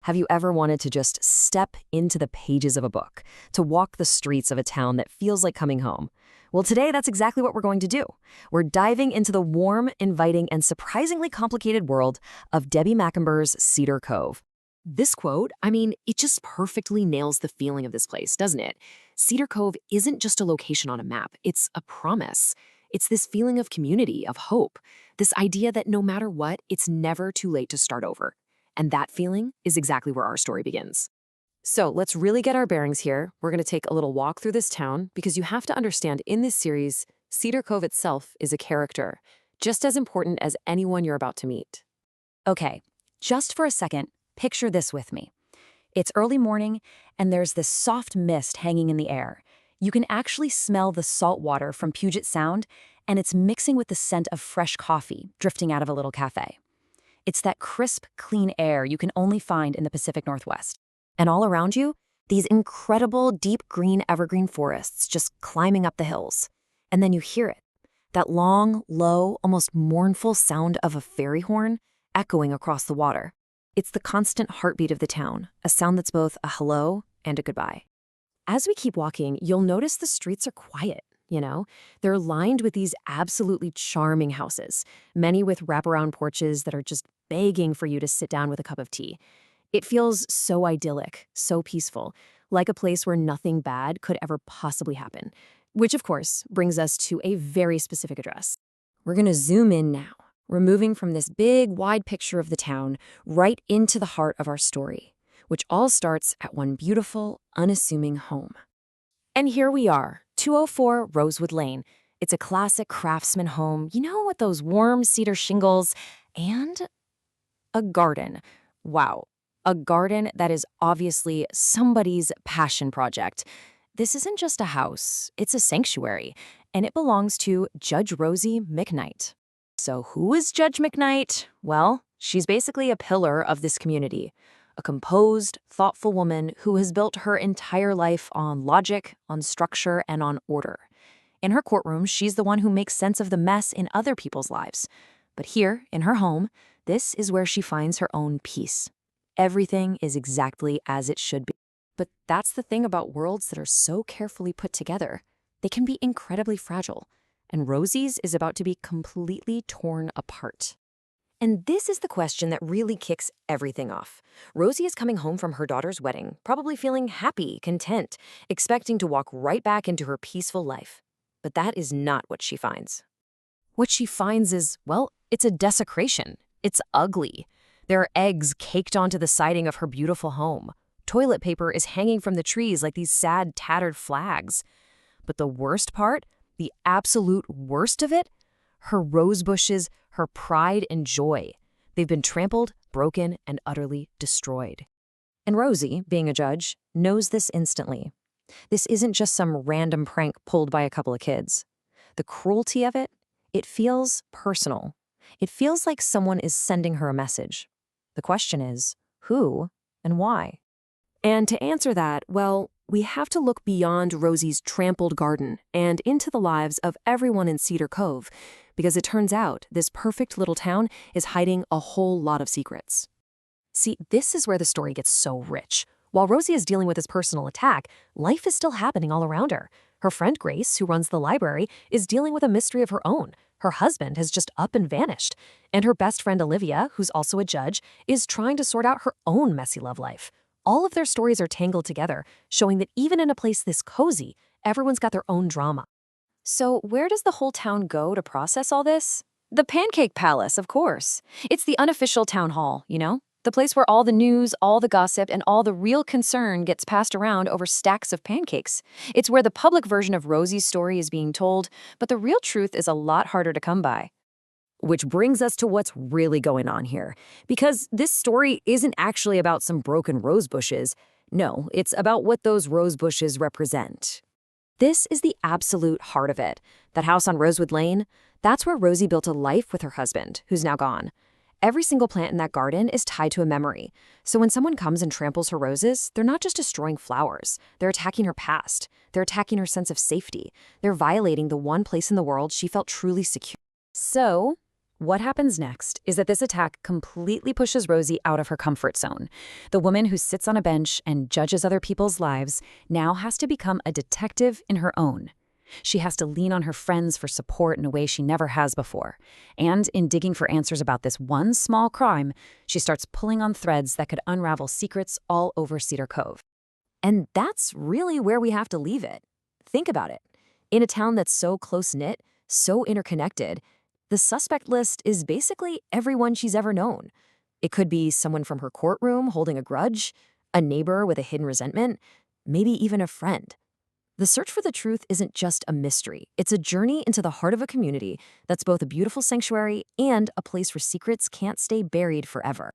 Have you ever wanted to just step into the pages of a book, to walk the streets of a town that feels like coming home? Well, today that's exactly what we're going to do. We're diving into the warm, inviting, and surprisingly complicated world of Debbie Macomber's Cedar Cove. This quote, it just perfectly nails the feeling of this place, doesn't it? Cedar Cove isn't just a location on a map, it's a promise. It's this feeling of community, of hope, this idea that no matter what, it's never too late to start over. And that feeling is exactly where our story begins. So let's really get our bearings here. We're going to take a little walk through this town because you have to understand in this series, Cedar Cove itself is a character, just as important as anyone you're about to meet. Okay, just for a second, picture this with me. It's early morning, and there's this soft mist hanging in the air. You can actually smell the salt water from Puget Sound, and it's mixing with the scent of fresh coffee drifting out of a little cafe. It's that crisp, clean air you can only find in the Pacific Northwest. And all around you, these incredible deep green evergreen forests just climbing up the hills. And then you hear it, that long, low, almost mournful sound of a fairy horn echoing across the water. It's the constant heartbeat of the town, a sound that's both a hello and a goodbye. As we keep walking, you'll notice the streets are quiet, They're lined with these absolutely charming houses, many with wraparound porches that are just begging for you to sit down with a cup of tea. It feels so idyllic, so peaceful, like a place where nothing bad could ever possibly happen. Which, of course, brings us to a very specific address. We're going to zoom in now. We're moving from this big, wide picture of the town right into the heart of our story, which all starts at one beautiful, unassuming home. And here we are, 204 Rosewood Lane. It's a classic craftsman home, with those warm cedar shingles and a garden. Wow, a garden that is obviously somebody's passion project. This isn't just a house, it's a sanctuary, and it belongs to Judge Rosie McKnight. So who is Judge McKnight? Well, she's basically a pillar of this community, a composed, thoughtful woman who has built her entire life on logic, on structure, and on order. In her courtroom, she's the one who makes sense of the mess in other people's lives. But here, in her home, this is where she finds her own peace. Everything is exactly as it should be. But that's the thing about worlds that are so carefully put together. They can be incredibly fragile. And Rosie's is about to be completely torn apart. And this is the question that really kicks everything off. Rosie is coming home from her daughter's wedding, probably feeling happy, content, expecting to walk right back into her peaceful life. But that is not what she finds. What she finds is, it's a desecration. It's ugly. There are eggs caked onto the siding of her beautiful home. Toilet paper is hanging from the trees like these sad, tattered flags. But the worst part, the absolute worst of it, her rose bushes, her pride and joy. They've been trampled, broken, and utterly destroyed. And Rosie, being a judge, knows this instantly. This isn't just some random prank pulled by a couple of kids. The cruelty of it, it feels personal. It feels like someone is sending her a message. The question is, who and why? And to answer that, we have to look beyond Rosie's trampled garden and into the lives of everyone in Cedar Cove, because it turns out this perfect little town is hiding a whole lot of secrets. See, this is where the story gets so rich. While Rosie is dealing with this personal attack, life is still happening all around her. Her friend Grace, who runs the library, is dealing with a mystery of her own. Her husband has just up and vanished. And her best friend Olivia, who's also a judge, is trying to sort out her own messy love life. All of their stories are tangled together, showing that even in a place this cozy, everyone's got their own drama. So where does the whole town go to process all this? The Pancake Palace, of course. It's the unofficial town hall, The place where all the news, all the gossip, and all the real concern gets passed around over stacks of pancakes. It's where the public version of Rosie's story is being told, but the real truth is a lot harder to come by. Which brings us to what's really going on here. Because this story isn't actually about some broken rose bushes. No, it's about what those rose bushes represent. This is the absolute heart of it. That house on Rosewood Lane, that's where Rosie built a life with her husband, who's now gone. Every single plant in that garden is tied to a memory. So when someone comes and tramples her roses, they're not just destroying flowers. They're attacking her past. They're attacking her sense of safety. They're violating the one place in the world she felt truly secure. So What happens next is that this attack completely pushes Rosie out of her comfort zone. The woman who sits on a bench and judges other people's lives now has to become a detective in her own. She has to lean on her friends for support in a way she never has before. And in digging for answers about this one small crime, she starts pulling on threads that could unravel secrets all over Cedar Cove. And that's really where we have to leave it. Think about it. In a town that's so close-knit, so interconnected, the suspect list is basically everyone she's ever known. It could be someone from her courtroom holding a grudge, a neighbor with a hidden resentment, maybe even a friend. The search for the truth isn't just a mystery. It's a journey into the heart of a community that's both a beautiful sanctuary and a place where secrets can't stay buried forever.